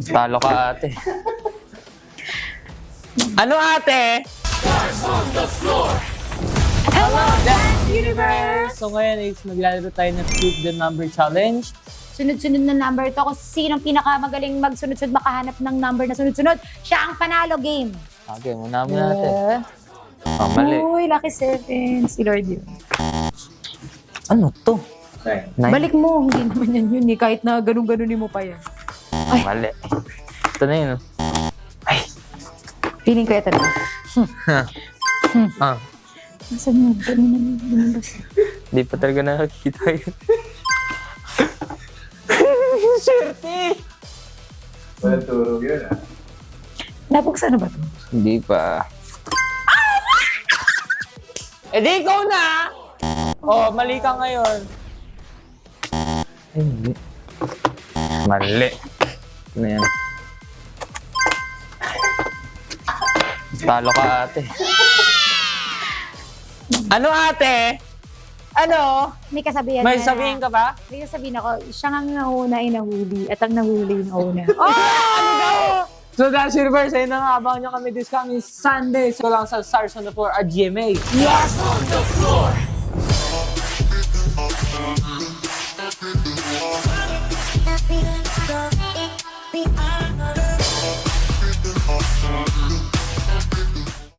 Talo ka, ate. Ano, ate? Hello, Dance Universe! So ngayon is maglalaro tayo ng Flip the Number Challenge. Sunod-sunod na number to. Kung sinong pinakamagaling magsunod-sunod makahanap ng number na sunod-sunod, siya ang panalo game. Okay, muna natin. Oh, mali. Uy, lucky 7. Si Lord yun. Ano to? Nine. Balik mo. Hindi naman yan yun eh. Kahit na ganun-ganunin mo pa yan. Ay. Mali. Ito na yun. Ay. Feeling ko ito na. Ah. Nasaan yun? Ganun na lumabas. Di pa talaga nakakita yun. Swerte! Walang turog yun, ah. Nabuksan na ba ito? Hindi pa. Eh di ikaw na! Oh, mali ka ngayon. Ay, hindi. Mali. Ano yan? Talo ka, ate. Ano, ate? Ano? May kasabihan May na- sabihin ka ba? May sabihin ako, siya nga nahuna ay nahuli at ang nahuli nauna. Ano daw? So, Dance Universe, ayun na nga, abangan nyo kami this coming Sunday. So lang sa Stars on the Floor at GMA. Yes!